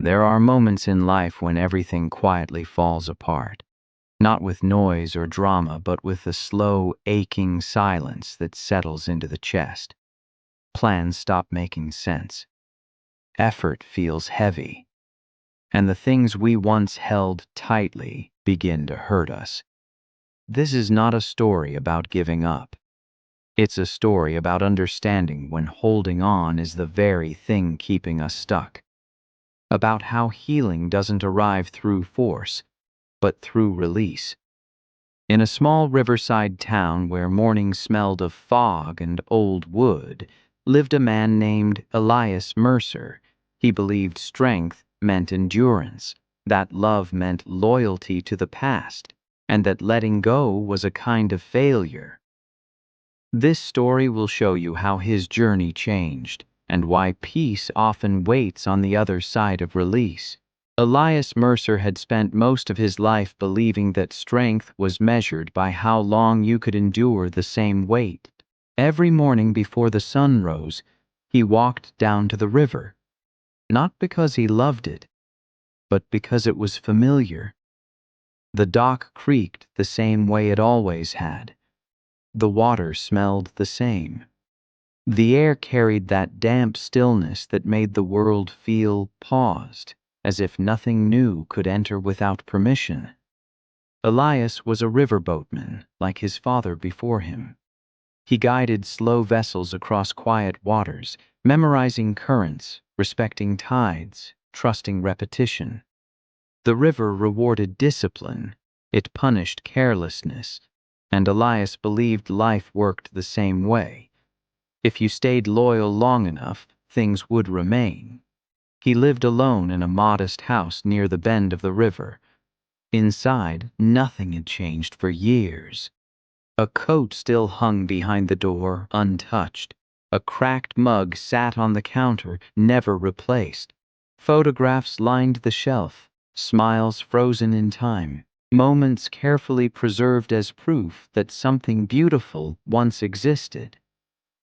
There are moments in life when everything quietly falls apart, not with noise or drama, but with a slow, aching silence that settles into the chest. Plans stop making sense. Effort feels heavy, and the things we once held tightly begin to hurt us. This is not a story about giving up. It's a story about understanding when holding on is the very thing keeping us stuck. About how healing doesn't arrive through force, but through release. In a small riverside town where mornings smelled of fog and old wood, lived a man named Elias Mercer. He believed strength meant endurance, that love meant loyalty to the past, and that letting go was a kind of failure. This story will show you how his journey changed, and why peace often waits on the other side of release. Elias Mercer had spent most of his life believing that strength was measured by how long you could endure the same weight. Every morning before the sun rose, he walked down to the river, not because he loved it, but because it was familiar. The dock creaked the same way it always had. The water smelled the same. The air carried that damp stillness that made the world feel paused, as if nothing new could enter without permission. Elias was a riverboatman, like his father before him. He guided slow vessels across quiet waters, memorizing currents, respecting tides, trusting repetition. The river rewarded discipline, it punished carelessness, and Elias believed life worked the same way. If you stayed loyal long enough, things would remain. He lived alone in a modest house near the bend of the river. Inside, nothing had changed for years. A coat still hung behind the door, untouched. A cracked mug sat on the counter, never replaced. Photographs lined the shelf, smiles frozen in time, moments carefully preserved as proof that something beautiful once existed.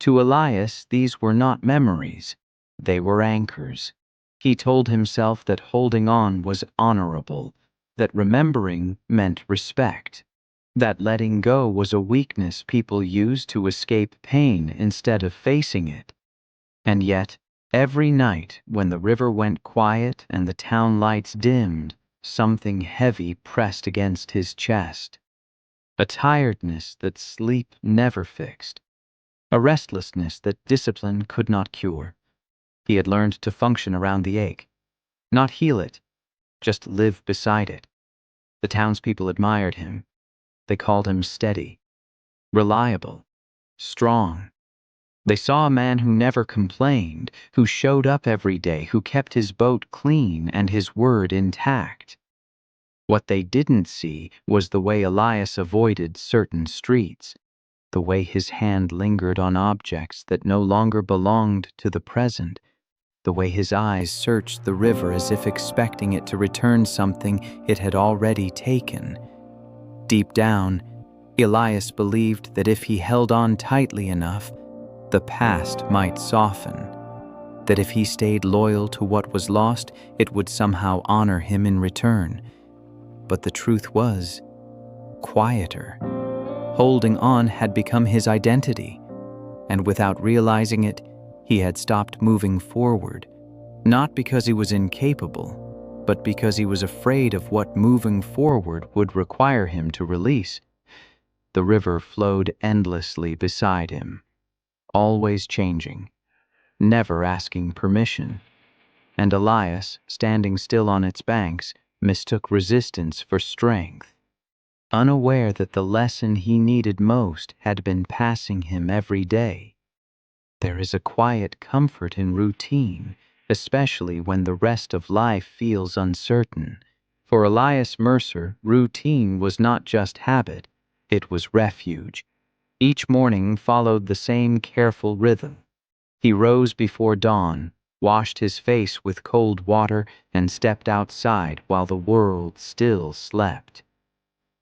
To Elias, these were not memories. They were anchors. He told himself that holding on was honorable, that remembering meant respect, that letting go was a weakness people used to escape pain instead of facing it. And yet, every night when the river went quiet and the town lights dimmed, something heavy pressed against his chest. A tiredness that sleep never fixed. A restlessness that discipline could not cure. He had learned to function around the ache, not heal it, just live beside it. The townspeople admired him. They called him steady, reliable, strong. They saw a man who never complained, who showed up every day, who kept his boat clean and his word intact. What they didn't see was the way Elias avoided certain streets, the way his hand lingered on objects that no longer belonged to the present, the way his eyes searched the river as if expecting it to return something it had already taken. Deep down, Elias believed that if he held on tightly enough, the past might soften, that if he stayed loyal to what was lost, it would somehow honor him in return. But the truth was quieter. Holding on had become his identity, and without realizing it, he had stopped moving forward, not because he was incapable, but because he was afraid of what moving forward would require him to release. The river flowed endlessly beside him, always changing, never asking permission, and Elias, standing still on its banks, mistook resistance for strength, unaware that the lesson he needed most had been passing him every day. There is a quiet comfort in routine, especially when the rest of life feels uncertain. For Elias Mercer, routine was not just habit, it was refuge. Each morning followed the same careful rhythm. He rose before dawn, washed his face with cold water, and stepped outside while the world still slept.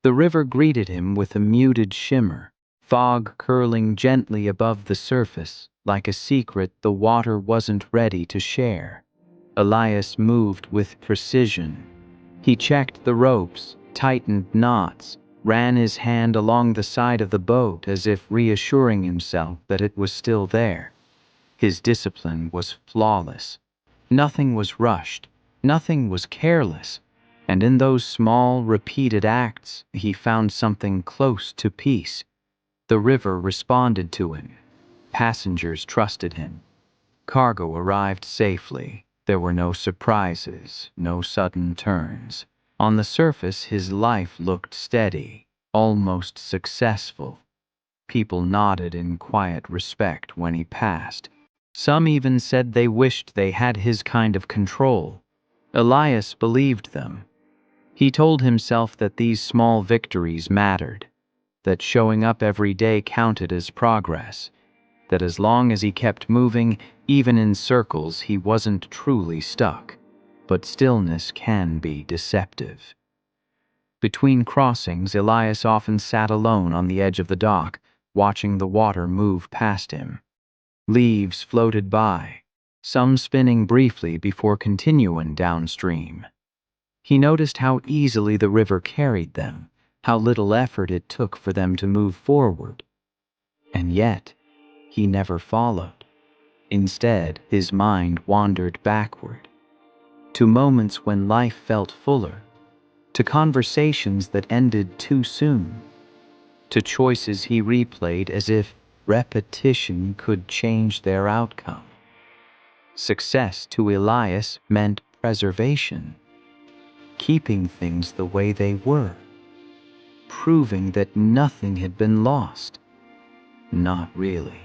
The river greeted him with a muted shimmer, fog curling gently above the surface, like a secret the water wasn't ready to share. Elias moved with precision. He checked the ropes, tightened knots, ran his hand along the side of the boat as if reassuring himself that it was still there. His discipline was flawless. Nothing was rushed, nothing was careless, and in those small, repeated acts he found something close to peace. The river responded to him. Passengers trusted him. Cargo arrived safely. There were no surprises, no sudden turns. On the surface, his life looked steady, almost successful. People nodded in quiet respect when he passed. Some even said they wished they had his kind of control. Elias believed them. He told himself that these small victories mattered, that showing up every day counted as progress, that as long as he kept moving, even in circles, he wasn't truly stuck. But stillness can be deceptive. Between crossings, Elias often sat alone on the edge of the dock, watching the water move past him. Leaves floated by, some spinning briefly before continuing downstream. He noticed how easily the river carried them, how little effort it took for them to move forward. And yet, he never followed. Instead, his mind wandered backward, to moments when life felt fuller, to conversations that ended too soon, to choices he replayed as if repetition could change their outcome. Success to Elias meant preservation, keeping things the way they were, proving that nothing had been lost. Not really.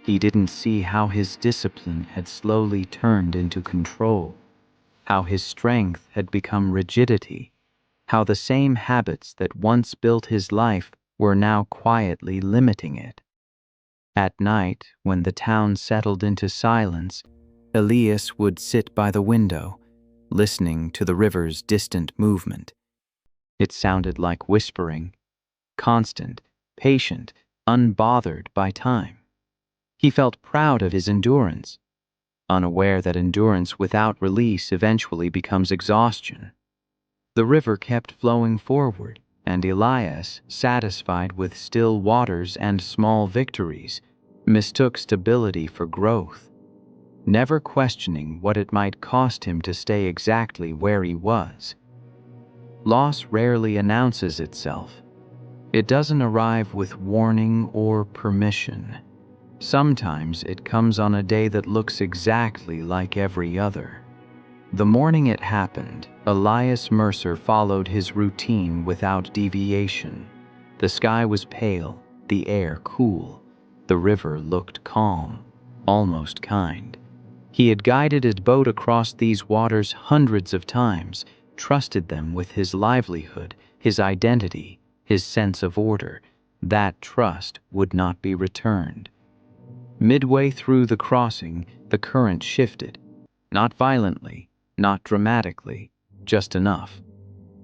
He didn't see how his discipline had slowly turned into control, how his strength had become rigidity, how the same habits that once built his life were now quietly limiting it. At night, when the town settled into silence, Elias would sit by the window, listening to the river's distant movement. It sounded like whispering, constant, patient, unbothered by time. He felt proud of his endurance, unaware that endurance without release eventually becomes exhaustion. The river kept flowing forward, and Elias, satisfied with still waters and small victories, mistook stability for growth, never questioning what it might cost him to stay exactly where he was. Loss rarely announces itself. It doesn't arrive with warning or permission. Sometimes it comes on a day that looks exactly like every other. The morning it happened, Elias Mercer followed his routine without deviation. The sky was pale, the air cool. The river looked calm, almost kind. He had guided his boat across these waters hundreds of times, trusted them with his livelihood, his identity, his sense of order. That trust would not be returned. Midway through the crossing, the current shifted. Not violently, not dramatically, just enough.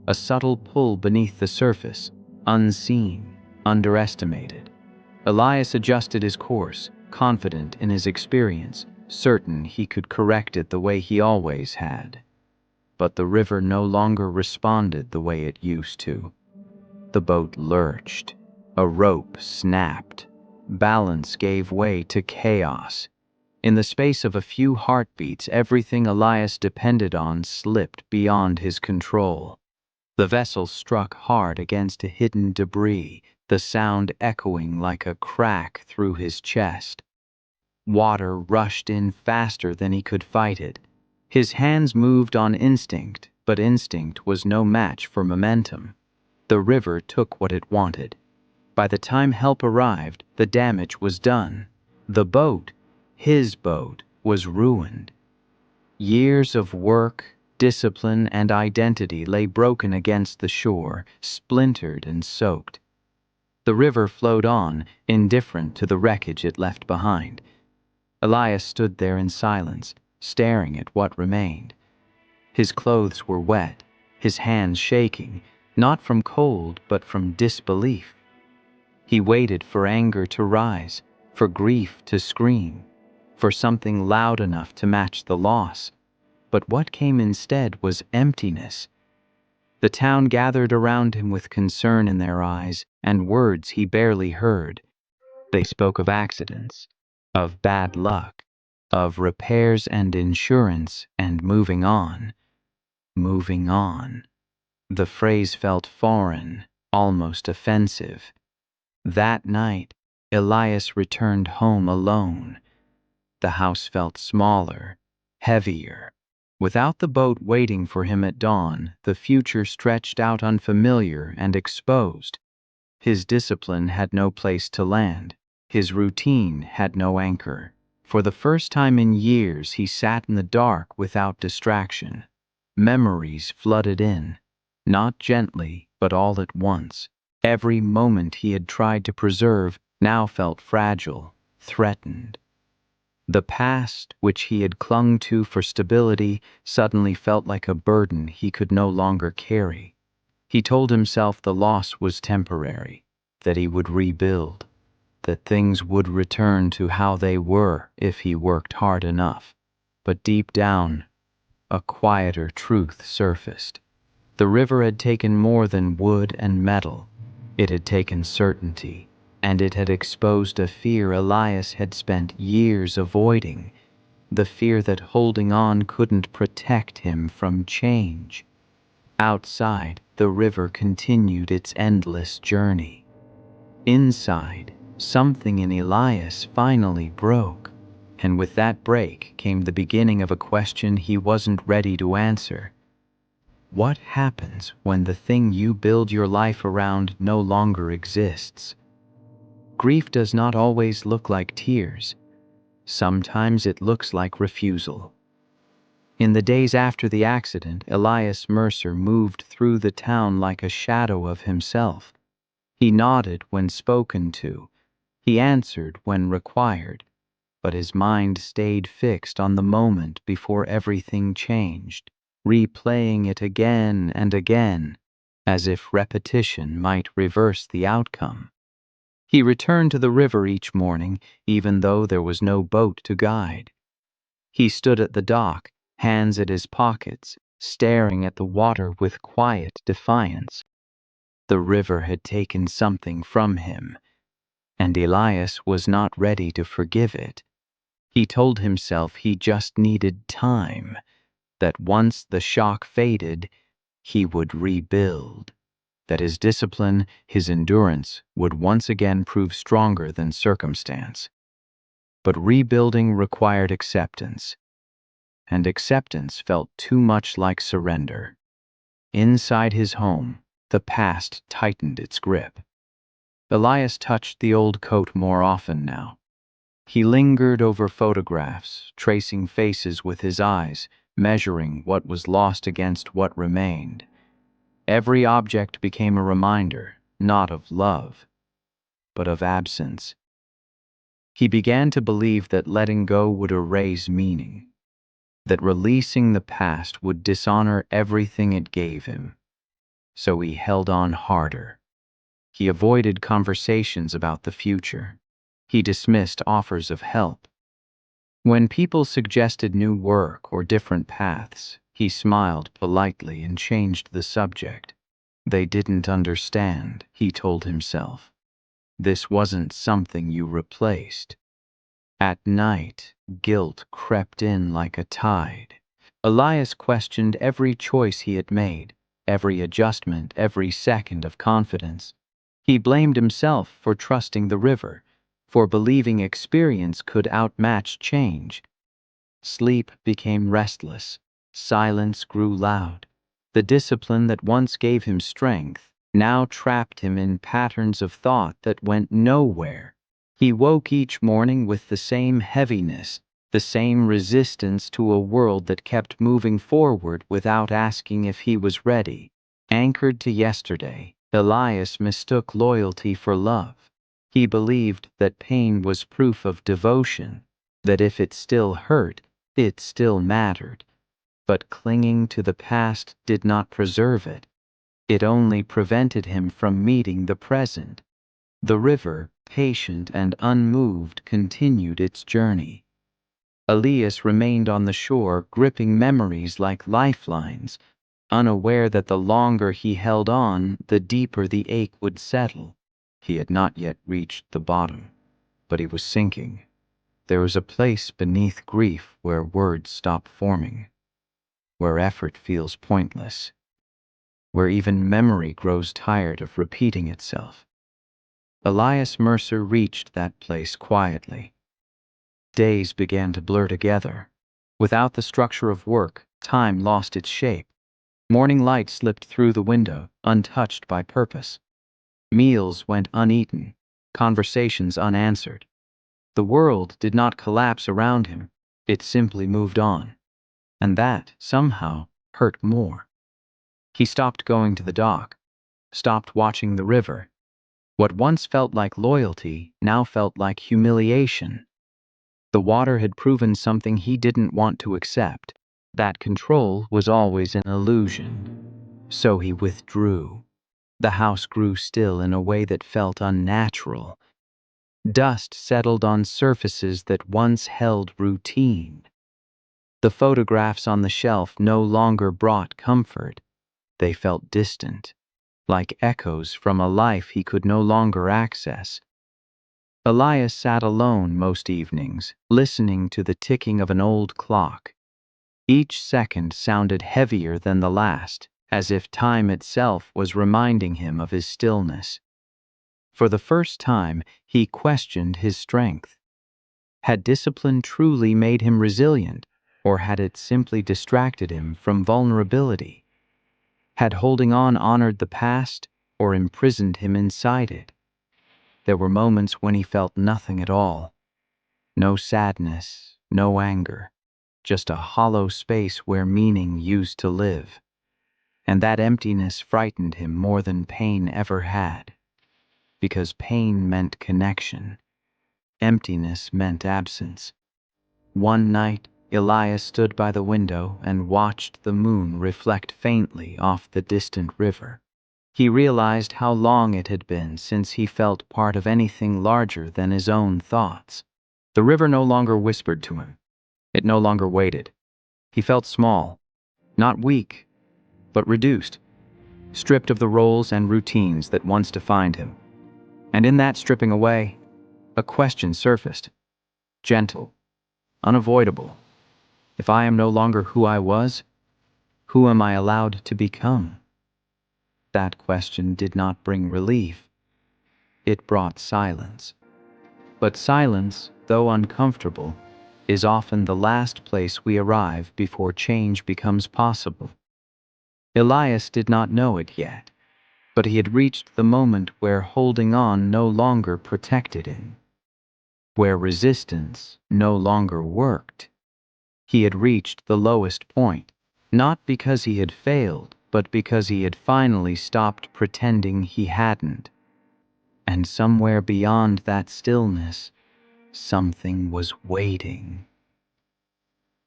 A subtle pull beneath the surface, unseen, underestimated. Elias adjusted his course, confident in his experience, certain he could correct it the way he always had. But the river no longer responded the way it used to. The boat lurched. A rope snapped. Balance gave way to chaos. In the space of a few heartbeats, everything Elias depended on slipped beyond his control. The vessel struck hard against a hidden debris, the sound echoing like a crack through his chest. Water rushed in faster than he could fight it. His hands moved on instinct, but instinct was no match for momentum. The river took what it wanted. By the time help arrived, the damage was done. The boat, his boat, was ruined. Years of work, discipline, and identity lay broken against the shore, splintered and soaked. The river flowed on, indifferent to the wreckage it left behind. Elias stood there in silence, staring at what remained. His clothes were wet, his hands shaking, not from cold but from disbelief. He waited for anger to rise, for grief to scream, for something loud enough to match the loss. But what came instead was emptiness. The town gathered around him with concern in their eyes and words he barely heard. They spoke of accidents, of bad luck, of repairs and insurance, and moving on. Moving on. The phrase felt foreign, almost offensive. That night, Elias returned home alone. The house felt smaller, heavier. Without the boat waiting for him at dawn, the future stretched out unfamiliar and exposed. His discipline had no place to land. His routine had no anchor. For the first time in years, he sat in the dark without distraction. Memories flooded in, not gently, but all at once. Every moment he had tried to preserve now felt fragile, threatened. The past, which he had clung to for stability, suddenly felt like a burden he could no longer carry. He told himself the loss was temporary, that he would rebuild, that things would return to how they were if he worked hard enough. But deep down, a quieter truth surfaced. The river had taken more than wood and metal. It had taken certainty, and it had exposed a fear Elias had spent years avoiding, the fear that holding on couldn't protect him from change. Outside, the river continued its endless journey. Inside, something in Elias finally broke, and with that break came the beginning of a question he wasn't ready to answer. What happens when the thing you build your life around no longer exists? Grief does not always look like tears. Sometimes it looks like refusal. In the days after the accident, Elias Mercer moved through the town like a shadow of himself. He nodded when spoken to. He answered when required. But his mind stayed fixed on the moment before everything changed, replaying it again and again, as if repetition might reverse the outcome. He returned to the river each morning, even though there was no boat to guide. He stood at the dock, hands at his pockets, staring at the water with quiet defiance. The river had taken something from him, and Elias was not ready to forgive it. He told himself he just needed time, that once the shock faded, he would rebuild, that his discipline, his endurance, would once again prove stronger than circumstance. But rebuilding required acceptance, and acceptance felt too much like surrender. Inside his home, the past tightened its grip. Elias touched the old coat more often now. He lingered over photographs, tracing faces with his eyes, measuring what was lost against what remained. Every object became a reminder, not of love, but of absence. He began to believe that letting go would erase meaning, that releasing the past would dishonor everything it gave him. So he held on harder. He avoided conversations about the future. He dismissed offers of help. When people suggested new work or different paths, he smiled politely and changed the subject. They didn't understand, he told himself. This wasn't something you replaced. At night, guilt crept in like a tide. Elias questioned every choice he had made, every adjustment, every second of confidence. He blamed himself for trusting the river, for believing experience could outmatch change. Sleep became restless. Silence grew loud. The discipline that once gave him strength now trapped him in patterns of thought that went nowhere. He woke each morning with the same heaviness, the same resistance to a world that kept moving forward without asking if he was ready. Anchored to yesterday, Elias mistook loyalty for love. He believed that pain was proof of devotion, that if it still hurt, it still mattered. But clinging to the past did not preserve it. It only prevented him from meeting the present. The river, patient and unmoved, continued its journey. Elias remained on the shore, gripping memories like lifelines, unaware that the longer he held on, the deeper the ache would settle. He had not yet reached the bottom, but he was sinking. There was a place beneath grief where words stop forming, where effort feels pointless, where even memory grows tired of repeating itself. Elias Mercer reached that place quietly. Days began to blur together. Without the structure of work, time lost its shape. Morning light slipped through the window, untouched by purpose. Meals went uneaten, conversations unanswered. The world did not collapse around him, it simply moved on. And that, somehow, hurt more. He stopped going to the dock, stopped watching the river. What once felt like loyalty now felt like humiliation. The water had proven something he didn't want to accept, that control was always an illusion. So he withdrew. The house grew still in a way that felt unnatural. Dust settled on surfaces that once held routine. The photographs on the shelf no longer brought comfort. They felt distant, like echoes from a life he could no longer access. Elias sat alone most evenings, listening to the ticking of an old clock. Each second sounded heavier than the last, as if time itself was reminding him of his stillness. For the first time, he questioned his strength. Had discipline truly made him resilient, or had it simply distracted him from vulnerability? Had holding on honored the past, or imprisoned him inside it? There were moments when he felt nothing at all. No sadness, no anger, just a hollow space where meaning used to live. And that emptiness frightened him more than pain ever had. Because pain meant connection. Emptiness meant absence. One night, Elias stood by the window and watched the moon reflect faintly off the distant river. He realized how long it had been since he felt part of anything larger than his own thoughts. The river no longer whispered to him. It no longer waited. He felt small, not weak, but reduced, stripped of the roles and routines that once defined him. And in that stripping away, a question surfaced, gentle, unavoidable. If I am no longer who I was, who am I allowed to become? That question did not bring relief. It brought silence. But silence, though uncomfortable, is often the last place we arrive before change becomes possible. Elias did not know it yet, but he had reached the moment where holding on no longer protected him, where resistance no longer worked. He had reached the lowest point, not because he had failed, but because he had finally stopped pretending he hadn't. And somewhere beyond that stillness, something was waiting.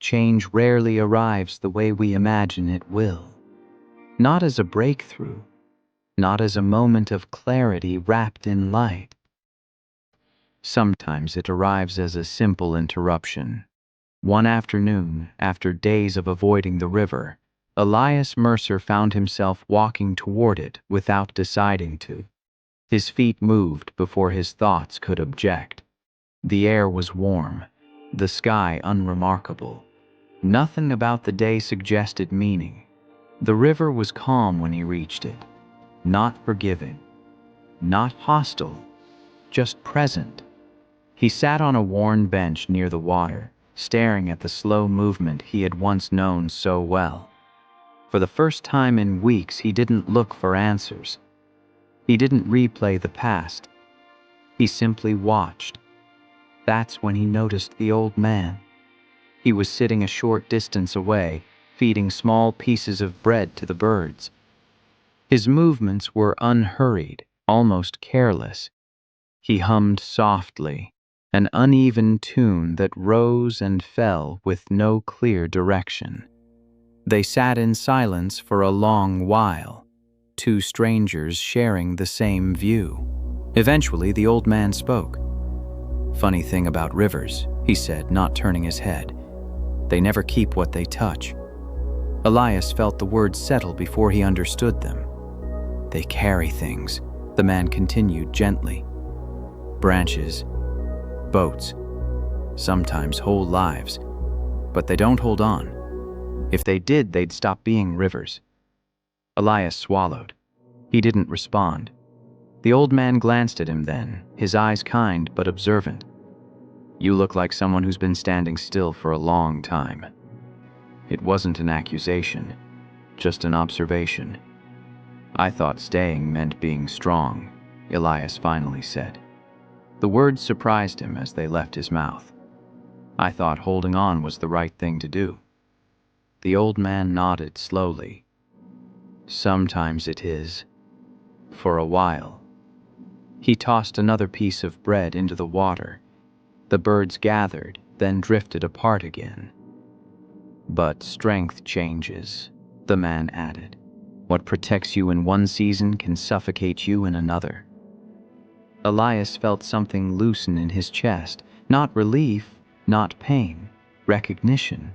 Change rarely arrives the way we imagine it will. Not as a breakthrough, not as a moment of clarity wrapped in light. Sometimes it arrives as a simple interruption. One afternoon, after days of avoiding the river, Elias Mercer found himself walking toward it without deciding to. His feet moved before his thoughts could object. The air was warm, the sky unremarkable. Nothing about the day suggested meaning. The river was calm when he reached it, not forgiving, not hostile, just present. He sat on a worn bench near the water, staring at the slow movement he had once known so well. For the first time in weeks, he didn't look for answers. He didn't replay the past. He simply watched. That's when he noticed the old man. He was sitting a short distance away, feeding small pieces of bread to the birds. His movements were unhurried, almost careless. He hummed softly, an uneven tune that rose and fell with no clear direction. They sat in silence for a long while, two strangers sharing the same view. Eventually, the old man spoke. "Funny thing about rivers," he said, not turning his head. They never keep what they touch. Elias felt the words settle before he understood them. They carry things, the man continued gently. Branches, boats, sometimes whole lives, but they don't hold on. If they did, they'd stop being rivers. Elias swallowed. He didn't respond. The old man glanced at him then, his eyes kind but observant. You look like someone who's been standing still for a long time. It wasn't an accusation, just an observation. I thought staying meant being strong, Elias finally said. The words surprised him as they left his mouth. I thought holding on was the right thing to do. The old man nodded slowly. Sometimes it is. For a while. He tossed another piece of bread into the water. The birds gathered, then drifted apart again. But strength changes, the man added. What protects you in one season can suffocate you in another. Elias felt something loosen in his chest, not relief, not pain, recognition.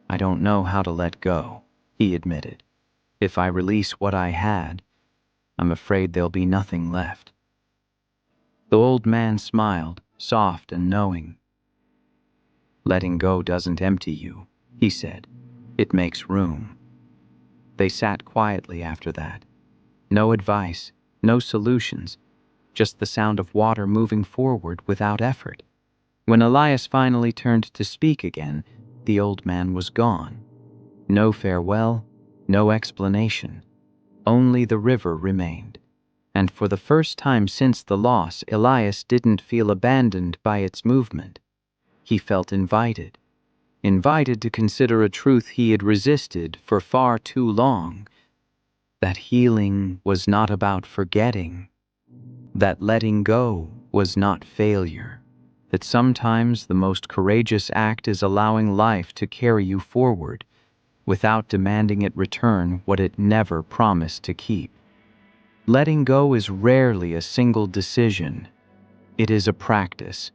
I don't know how to let go, he admitted. If I release what I had, I'm afraid there'll be nothing left. The old man smiled, soft and knowing. Letting go doesn't empty you, he said. It makes room. They sat quietly after that. No advice, no solutions, just the sound of water moving forward without effort. When Elias finally turned to speak again, the old man was gone. No farewell, no explanation. Only the river remained. And for the first time since the loss, Elias didn't feel abandoned by its movement. He felt invited to consider a truth he had resisted for far too long, that healing was not about forgetting, that letting go was not failure, that sometimes the most courageous act is allowing life to carry you forward without demanding it return what it never promised to keep. Letting go is rarely a single decision. It is a practice.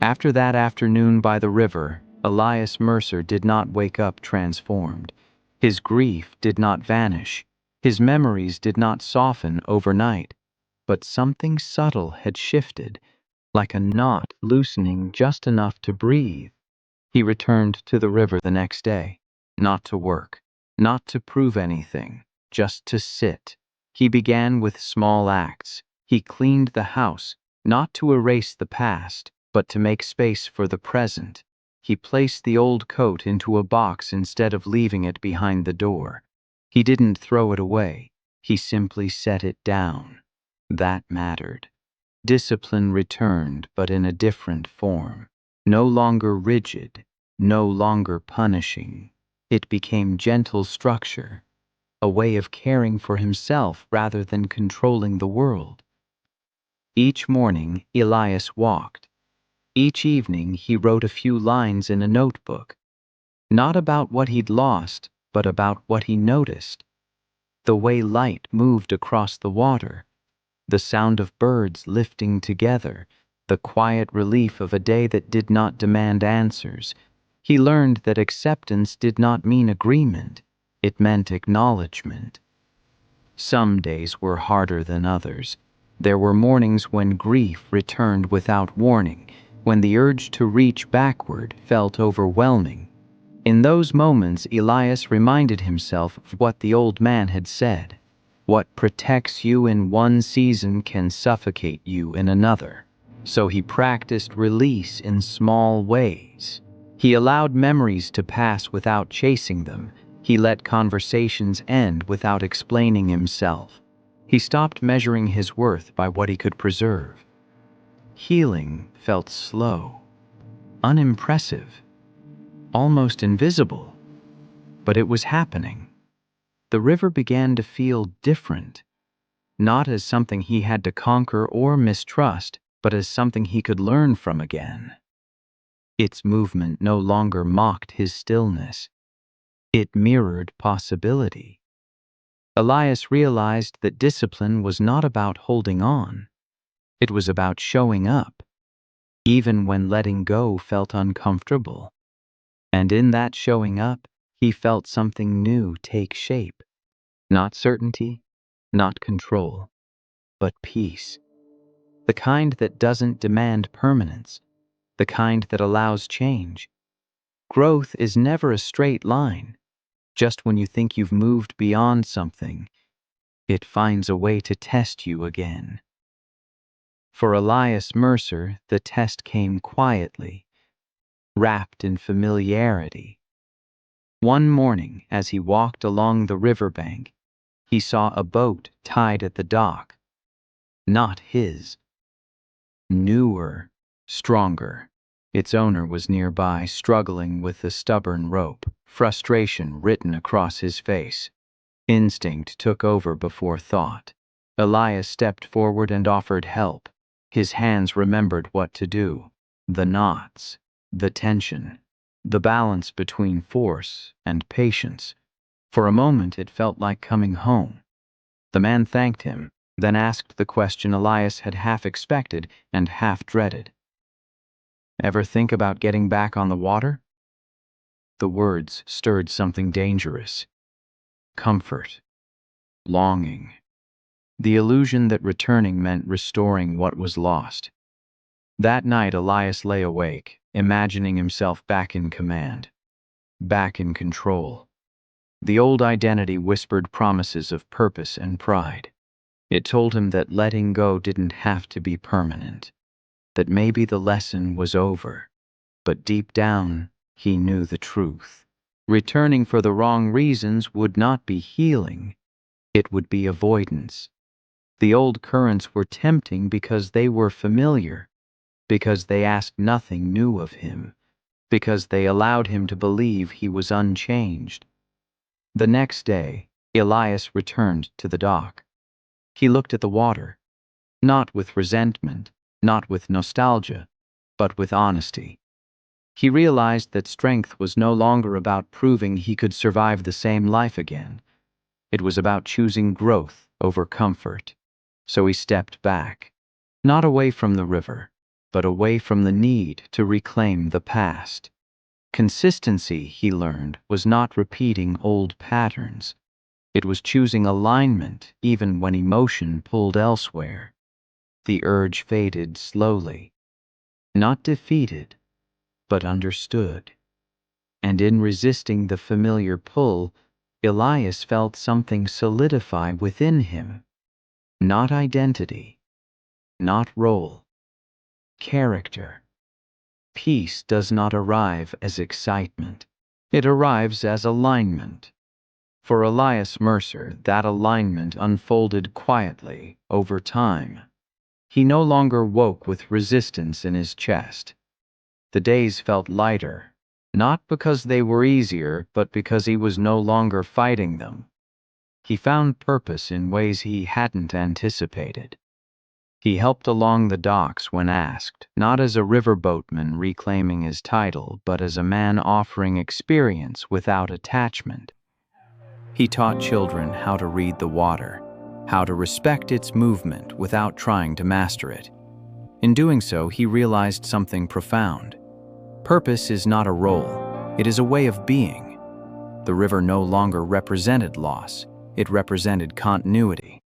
After that afternoon by the river, Elias Mercer did not wake up transformed. His grief did not vanish. His memories did not soften overnight. But something subtle had shifted, like a knot loosening just enough to breathe. He returned to the river the next day, not to work, not to prove anything, just to sit. He began with small acts. He cleaned the house, not to erase the past, but to make space for the present. He placed the old coat into a box instead of leaving it behind the door. He didn't throw it away. He simply set it down. That mattered. Discipline returned, but in a different form. No longer rigid, no longer punishing. It became gentle structure, a way of caring for himself rather than controlling the world. Each morning, Elias walked. Each evening, he wrote a few lines in a notebook, not about what he'd lost, but about what he noticed. The way light moved across the water, the sound of birds lifting together, the quiet relief of a day that did not demand answers. He learned that acceptance did not mean agreement. It meant acknowledgement. Some days were harder than others. There were mornings when grief returned without warning, when the urge to reach backward felt overwhelming. In those moments, Elias reminded himself of what the old man had said. What protects you in one season can suffocate you in another. So he practiced release in small ways. He allowed memories to pass without chasing them. He let conversations end without explaining himself. He stopped measuring his worth by what he could preserve. Healing felt slow, unimpressive, almost invisible, but it was happening. The river began to feel different, not as something he had to conquer or mistrust, but as something he could learn from again. Its movement no longer mocked his stillness. It mirrored possibility. Elias realized that discipline was not about holding on. It was about showing up, even when letting go felt uncomfortable. And in that showing up, he felt something new take shape. Not certainty, not control, but peace. The kind that doesn't demand permanence, the kind that allows change. Growth is never a straight line. Just when you think you've moved beyond something, it finds a way to test you again. For Elias Mercer, the test came quietly, wrapped in familiarity. One morning, as he walked along the riverbank, he saw a boat tied at the dock. Not his. Newer, stronger. Its owner was nearby, struggling with the stubborn rope, frustration written across his face. Instinct took over before thought. Elias stepped forward and offered help. His hands remembered what to do. The knots, the tension, the balance between force and patience. For a moment it felt like coming home. The man thanked him, then asked the question Elias had half expected and half dreaded. "Ever think about getting back on the water?" The words stirred something dangerous. Comfort. Longing. The illusion that returning meant restoring what was lost. That night Elias lay awake, imagining himself back in command, back in control. The old identity whispered promises of purpose and pride. It told him that letting go didn't have to be permanent, that maybe the lesson was over. But deep down, he knew the truth. Returning for the wrong reasons would not be healing, it would be avoidance. The old currents were tempting because they were familiar, because they asked nothing new of him, because they allowed him to believe he was unchanged. The next day, Elias returned to the dock. He looked at the water, not with resentment, not with nostalgia, but with honesty. He realized that strength was no longer about proving he could survive the same life again. It was about choosing growth over comfort. So he stepped back, not away from the river, but away from the need to reclaim the past. Consistency, he learned, was not repeating old patterns. It was choosing alignment even when emotion pulled elsewhere. The urge faded slowly, not defeated, but understood. And in resisting the familiar pull, Elias felt something solidify within him. Not identity, not role, character. Peace does not arrive as excitement. It arrives as alignment. For Elias Mercer, that alignment unfolded quietly over time. He no longer woke with resistance in his chest. The days felt lighter, not because they were easier, but because he was no longer fighting them. He found purpose in ways he hadn't anticipated. He helped along the docks when asked, not as a riverboatman reclaiming his title, but as a man offering experience without attachment. He taught children how to read the water, how to respect its movement without trying to master it. In doing so, he realized something profound. Purpose is not a role, it is a way of being. The river no longer represented loss, it represented continuity.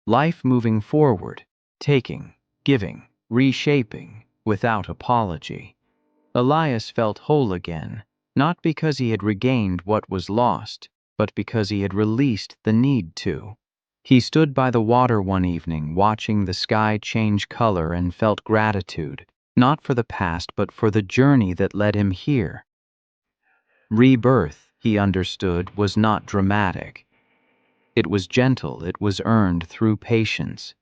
Life moving forward, taking, giving, reshaping, without apology. Elias felt whole again, not because he had regained what was lost, but because he had released the need to. He stood by the water one evening, watching the sky change color, and felt gratitude, not for the past, but for the journey that led him here. Rebirth, he understood, was not dramatic. It was gentle, it was earned through patience.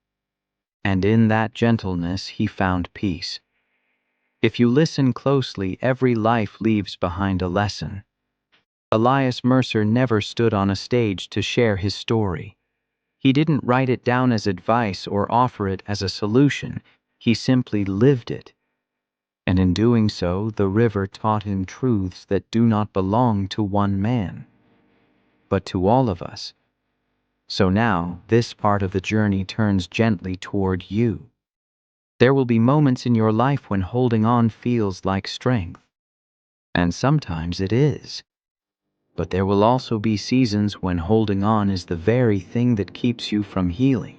And in that gentleness he found peace. If you listen closely, every life leaves behind a lesson. Elias Mercer never stood on a stage to share his story. He didn't write it down as advice or offer it as a solution. He simply lived it. And in doing so, the river taught him truths that do not belong to one man, but to all of us. So now, this part of the journey turns gently toward you. There will be moments in your life when holding on feels like strength. And sometimes it is. But there will also be seasons when holding on is the very thing that keeps you from healing.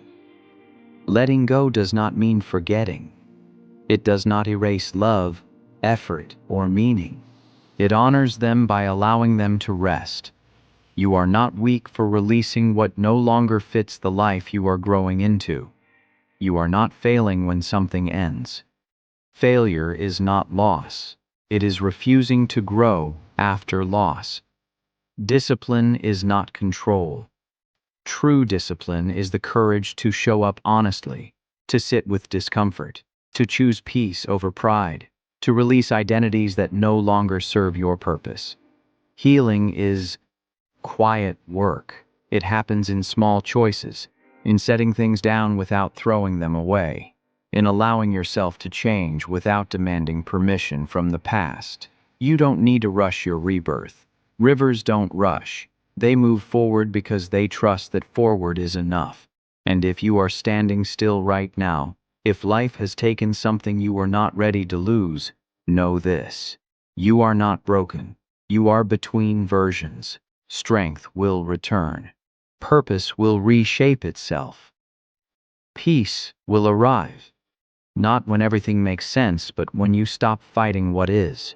Letting go does not mean forgetting. It does not erase love, effort, or meaning. It honors them by allowing them to rest. You are not weak for releasing what no longer fits the life you are growing into. You are not failing when something ends. Failure is not loss. It is refusing to grow after loss. Discipline is not control. True discipline is the courage to show up honestly, to sit with discomfort, to choose peace over pride, to release identities that no longer serve your purpose. Healing is quiet work. It happens in small choices, in setting things down without throwing them away, in allowing yourself to change without demanding permission from the past. You don't need to rush your rebirth. Rivers don't rush. They move forward because they trust that forward is enough. And if you are standing still right now, if life has taken something you are not ready to lose, know this: you are not broken. You are between versions. Strength will return. Purpose will reshape itself. Peace will arrive. Not when everything makes sense, but when you stop fighting what is.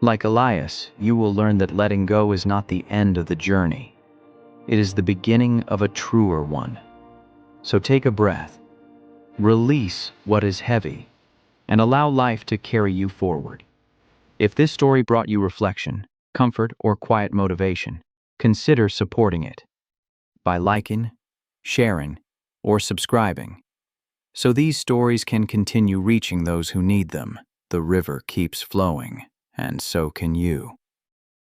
Like Elias, you will learn that letting go is not the end of the journey. It is the beginning of a truer one. So take a breath, release what is heavy, and allow life to carry you forward. If this story brought you reflection, comfort, or quiet motivation, consider supporting it by liking, sharing, or subscribing, so these stories can continue reaching those who need them. The river keeps flowing, and so can you.